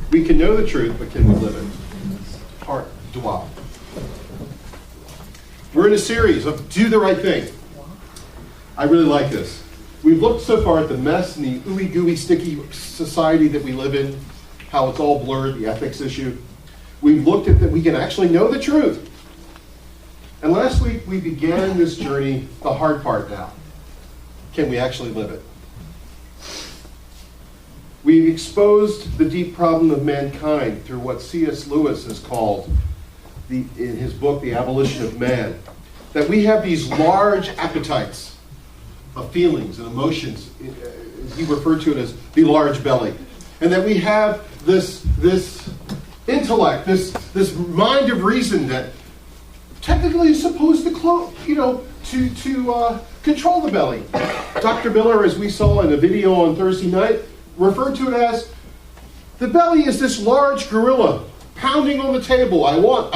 We can know the truth, but can we live it? Heart, dwell. We're in a series of Do the Right Thing. I really like this. We've looked so far at the mess and the ooey gooey sticky society that we live in, how it's all blurred, the ethics issue. We've looked at that we can actually know the truth. And last week we began this journey, the hard part now. Can we actually live it? We exposed the deep problem of mankind through what C.S. Lewis has called, in his book, The Abolition of Man, that we have these large appetites of feelings and emotions. He referred to it as the large belly. And that we have this intellect, this mind of reason that technically is supposed to control the belly. Dr. Miller, as we saw in a video on Thursday night, referred to it as the belly is this large gorilla pounding on the table. I want.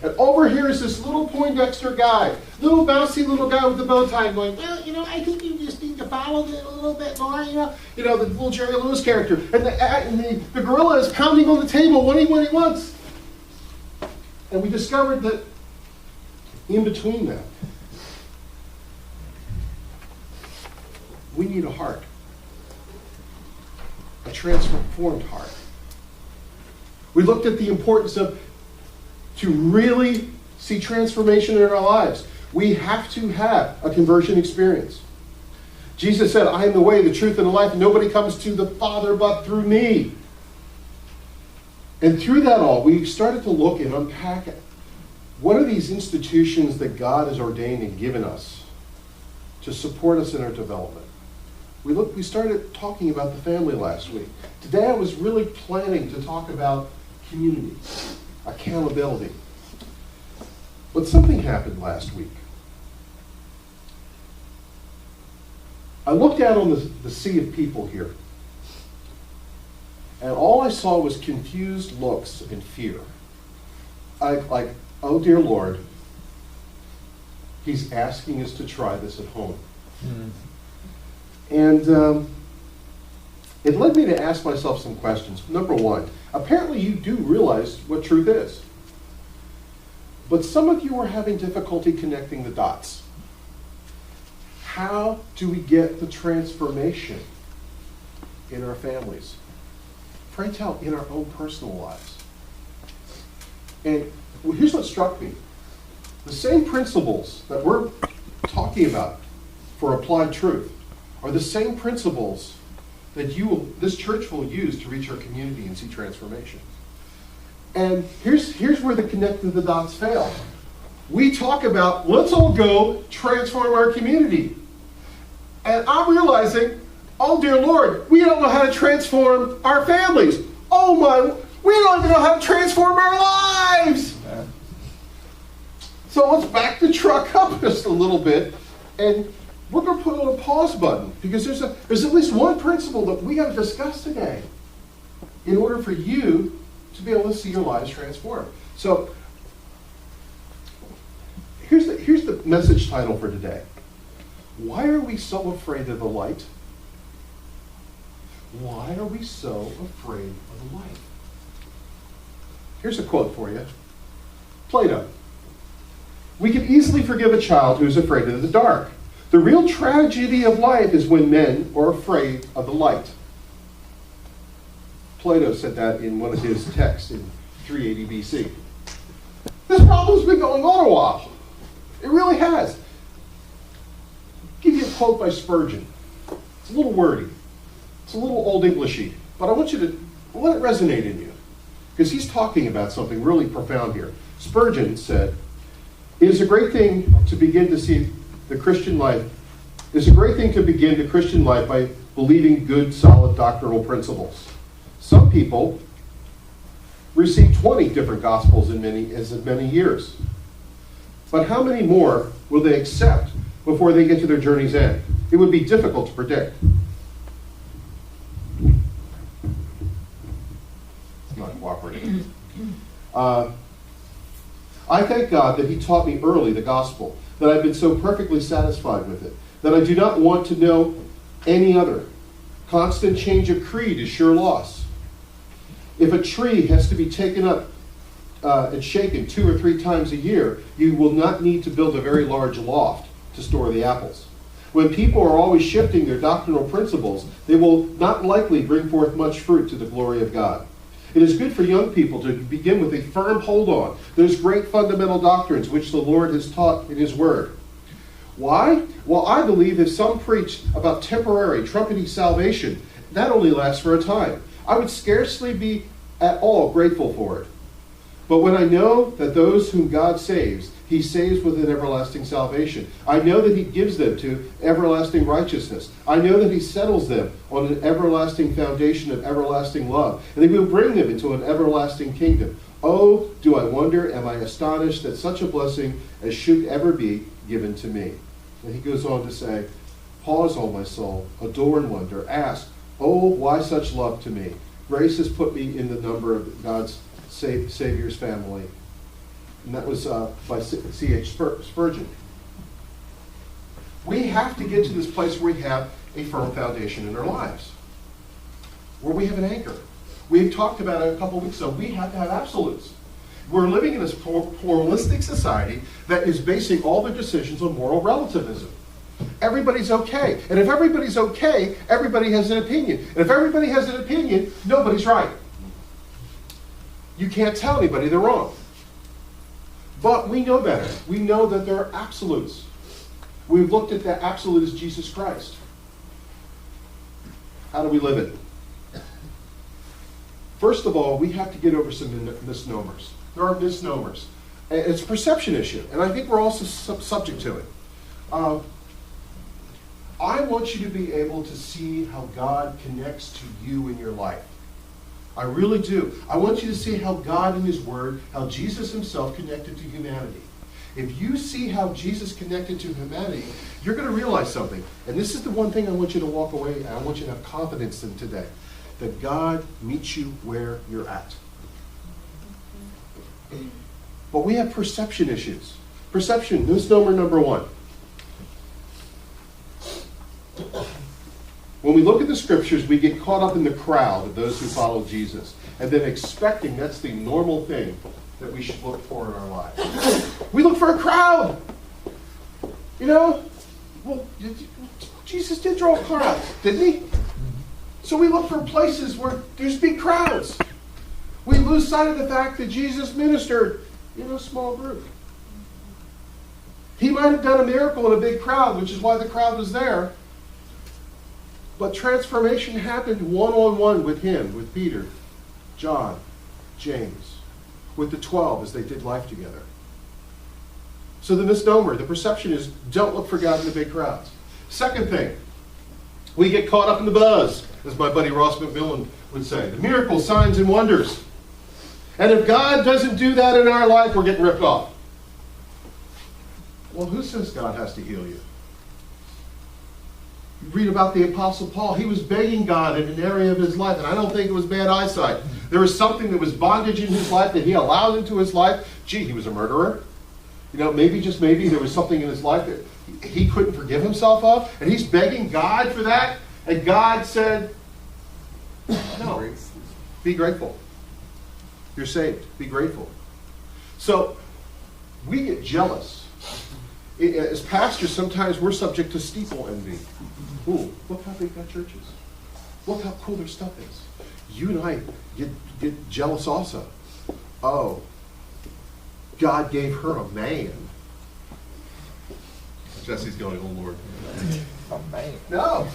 And over here is this little Poindexter guy, little bouncy little guy with the bow tie going, well, I think you just need to follow it a little bit more, the little Jerry Lewis character. And the gorilla is pounding on the table when he wants. And we discovered that in between that, we need a heart. A transformed heart. We looked at the importance of, to really see transformation in our lives, we have to have a conversion experience. Jesus said, I am the way, the truth, and the life. Nobody comes to the Father but through me. And through that all, we started to look and unpack it. What are these institutions that God has ordained and given us to support us in our development? We started talking about the family last week. Today I was really planning to talk about community, accountability. But something happened last week. I looked out on the sea of people here, and all I saw was confused looks and fear. Like, oh dear Lord, he's asking us to try this at home. Mm-hmm. And it led me to ask myself some questions. Number one, apparently you do realize what truth is. But some of you are having difficulty connecting the dots. How do we get the transformation in our families? Pray tell, in our own personal lives. And here's what struck me. The same principles that we're talking about for applied truth are the same principles that this church will use to reach our community and see transformation. And here's where the connecting the dots fail. We talk about, let's all go transform our community. And I'm realizing, oh dear Lord, we don't know how to transform our families. Oh my, we don't even know how to transform our lives. So let's back the truck up just a little bit, and we're going to put on a pause button, because there's at least one principle that we got to discuss today in order for you to be able to see your lives transformed. So here's the message title for today. Why are we so afraid of the light? Why are we so afraid of the light? Here's a quote for you. Plato. We can easily forgive a child who is afraid of the dark. The real tragedy of life is when men are afraid of the light. Plato said that in one of his texts in 380 BC. This problem's been going on a while. It really has. I'll give you a quote by Spurgeon. It's a little wordy. It's a little Old Englishy. But I want you to let it resonate in you, because he's talking about something really profound here. Spurgeon said, it is a great thing to begin to see the Christian life. It's a great thing to begin the Christian life by believing good, solid doctrinal principles. Some people receive 20 different gospels in many years. But how many more will they accept before they get to their journey's end? It would be difficult to predict. It's not cooperating. I thank God that he taught me early the gospel, that I've been so perfectly satisfied with it, that I do not want to know any other. Constant change of creed is sure loss. If a tree has to be taken up and shaken 2 or 3 times a year, you will not need to build a very large loft to store the apples. When people are always shifting their doctrinal principles, they will not likely bring forth much fruit to the glory of God. It is good for young people to begin with a firm hold on those great fundamental doctrines which the Lord has taught in His Word. Why? Well, I believe if some preach about temporary, trumpety salvation, that only lasts for a time. I would scarcely be at all grateful for it. But when I know that those whom God saves, He saves with an everlasting salvation. I know that He gives them to everlasting righteousness. I know that He settles them on an everlasting foundation of everlasting love, and He will bring them into an everlasting kingdom. Oh, do I wonder, am I astonished that such a blessing as should ever be given to me? And he goes on to say, pause, O my soul, adore and wonder, ask, oh, why such love to me? Grace has put me in the number of God's Savior's family. And that was by C.H. Spurgeon. We have to get to this place where we have a firm foundation in our lives, where we have an anchor. We talked about it a couple of weeks ago. We have to have absolutes. We're living in this pluralistic society that is basing all their decisions on moral relativism. Everybody's okay. And if everybody's okay, everybody has an opinion. And if everybody has an opinion, nobody's right. You can't tell anybody they're wrong. But we know better. We know that there are absolutes. We've looked at that absolute as Jesus Christ. How do we live it? First of all, we have to get over some misnomers. There are misnomers. It's a perception issue, and I think we're also subject to it. I want you to be able to see how God connects to you in your life. I really do. I want you to see how God in His Word, how Jesus Himself connected to humanity. If you see how Jesus connected to humanity, you're going to realize something. And this is the one thing I want you to walk away, and I want you to have confidence in today. That God meets you where you're at. But we have perception issues. Perception, misnomer number 1. When we look at the scriptures, we get caught up in the crowd of those who follow Jesus, and then expecting that's the normal thing that we should look for in our lives. We look for a crowd. You know, well, Jesus did draw a crowd, didn't He? So we look for places where there's big crowds. We lose sight of the fact that Jesus ministered in a small group. He might have done a miracle in a big crowd, which is why the crowd was there. But transformation happened one-on-one with Him, with Peter, John, James, with the 12 as they did life together. So the misnomer, the perception is, don't look for God in the big crowds. Second thing, we get caught up in the buzz, as my buddy Ross McMillan would say. The miracles, signs, and wonders. And if God doesn't do that in our life, we're getting ripped off. Well, who says God has to heal you? You read about the Apostle Paul. He was begging God in an area of his life, and I don't think it was bad eyesight. There was something that was bondage in his life that He allowed into his life. Gee, he was a murderer. You know, maybe, just maybe, there was something in his life that he couldn't forgive himself of, and he's begging God for that. And God said, no, be grateful. You're saved. Be grateful. So we get jealous. As pastors, sometimes we're subject to steeple envy. Ooh, look how big that church is. Look how cool their stuff is. You and I get jealous also. Oh, God gave her a man. Jesse's going, oh Lord. Oh, man. No.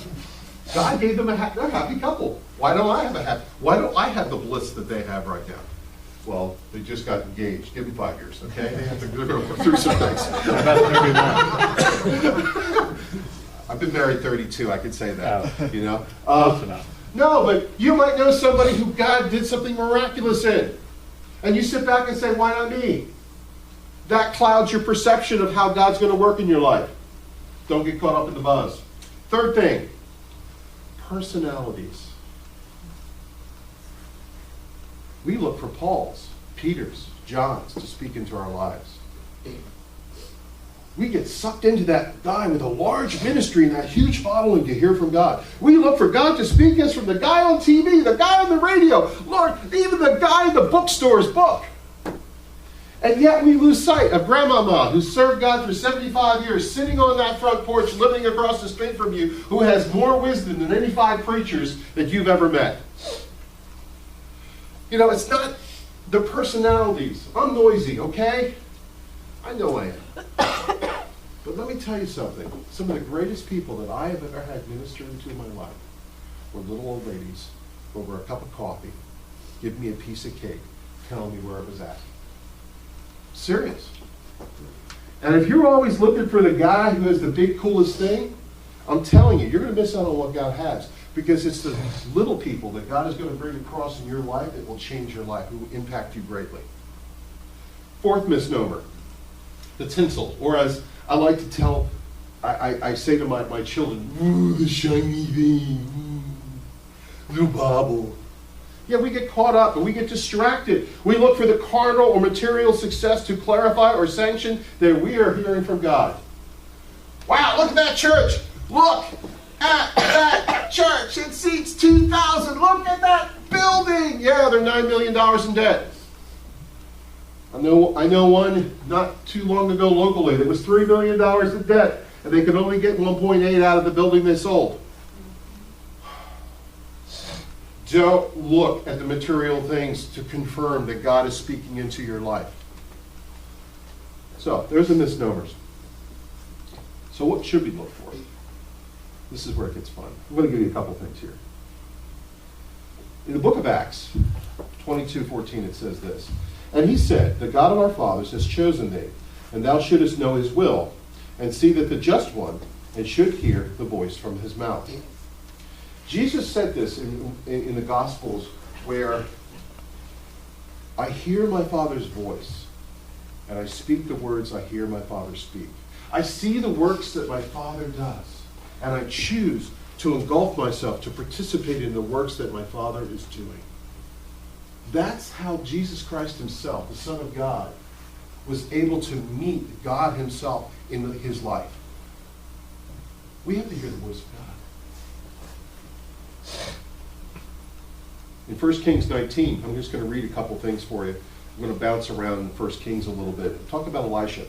God gave them they're a happy couple. Why don't I have the bliss that they have right now? Well, they just got engaged. Give them 5 years, okay? They have to go through some things. I've been married 32. I can say that. You know. Close enough. No, but you might know somebody who God did something miraculous in, and you sit back and say, "Why not me?" That clouds your perception of how God's going to work in your life. Don't get caught up in the buzz. Third thing, personalities. We look for Paul's, Peter's, John's to speak into our lives. We get sucked into that guy with a large ministry and that huge following to hear from God. We look for God to speak us from the guy on TV, the guy on the radio, Lord, even the guy in the bookstore's book. And yet we lose sight of Grandmama, who served God for 75 years, sitting on that front porch, living across the street from you, who has more wisdom than any 5 preachers that you've ever met. You know, it's not the personalities. I'm noisy, okay? I know I am. But let me tell you something. Some of the greatest people that I have ever had minister into in my life were little old ladies over a cup of coffee, give me a piece of cake, telling me where it was at. Serious. And if you're always looking for the guy who has the big, coolest thing, I'm telling you, you're going to miss out on what God has. Because it's the little people that God is going to bring across in your life that will change your life, who will impact you greatly. 4th misnomer, the tinsel. Or as I like to tell, I say to my children, ooh, the shiny thing, ooh, little bauble. Yeah, we get caught up and we get distracted. We look for the carnal or material success to clarify or sanction that we are hearing from God. Wow, look at that church. Look at that church. It seats 2,000. Look at that building. Yeah, they're $9 million in debt. I know one not too long ago locally that was $3 million in debt, and they could only get 1.8 out of the building they sold. Don't look at the material things to confirm that God is speaking into your life. So, there's the misnomers. So what should we look for? This is where it gets fun. I'm going to give you a couple things here. In the book of Acts, 22:14, it says this. And he said, the God of our fathers has chosen thee, and thou shouldest know his will, and see that the just one, and should hear the voice from his mouth. Jesus said this in the Gospels, where I hear my Father's voice, and I speak the words I hear my Father speak. I see the works that my Father does, and I choose to engulf myself to participate in the works that my Father is doing. That's how Jesus Christ himself, the Son of God, was able to meet God himself in his life. We have to hear the voice of God. In 1 Kings 19, I'm just going to read a couple things for you. I'm going to bounce around in 1 Kings a little bit. Talk about Elisha.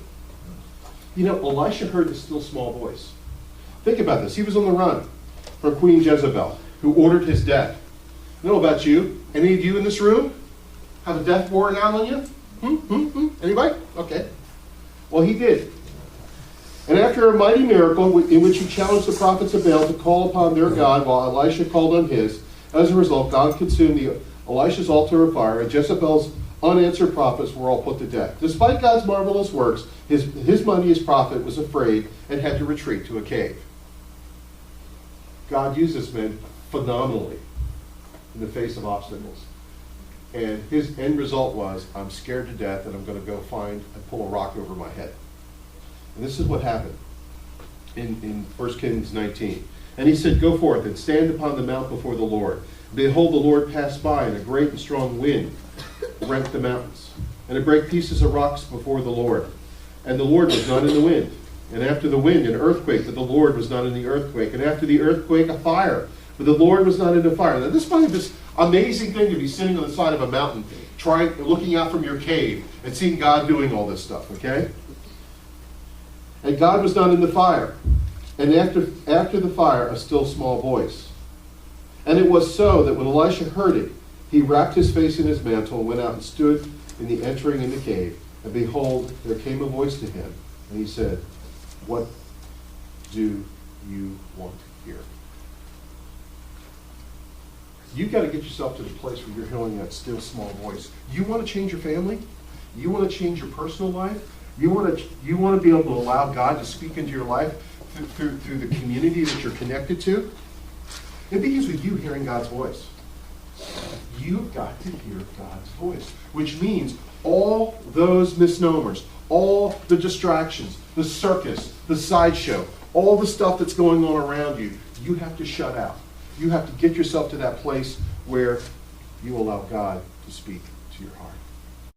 You know, Elisha heard the still small voice. Think about this. He was on the run from Queen Jezebel, who ordered his death. I don't know about you. Any of you in this room have a death warrant out on you? Anybody? Okay. Well, he did. And after a mighty miracle in which he challenged the prophets of Baal to call upon their God while Elisha called on his, as a result, God consumed Elisha's altar of fire, and Jezebel's unanswered prophets were all put to death. Despite God's marvelous works, his mightiest prophet was afraid and had to retreat to a cave. God used this man phenomenally in the face of obstacles. And his end result was, I'm scared to death and I'm going to go find and pull a rock over my head. And this is what happened in 1 Kings 19. And he said, go forth and stand upon the mount before the Lord. Behold, the Lord passed by, and a great and strong wind rent the mountains, and it brake pieces of rocks before the Lord. And the Lord was not in the wind. And after the wind, an earthquake, but the Lord was not in the earthquake. And after the earthquake, a fire, but the Lord was not in the fire. Now, this might be this amazing thing to be sitting on the side of a mountain, looking out from your cave, and seeing God doing all this stuff, okay? And God was not in the fire. And after the fire, a still small voice. And it was so that when Elisha heard it, he wrapped his face in his mantle and went out and stood in the entering in the cave. And behold, there came a voice to him, and he said, what do you want to hear? You've got to get yourself to the place where you're hearing that still small voice. You want to change your family? You want to change your personal life? You want to be able to allow God to speak into your life through the community that you're connected to? It begins with you hearing God's voice. You've got to hear God's voice, which means all those misnomers, all the distractions, the circus, the sideshow, all the stuff that's going on around you, you have to shut out. You have to get yourself to that place where you allow God to speak to your heart.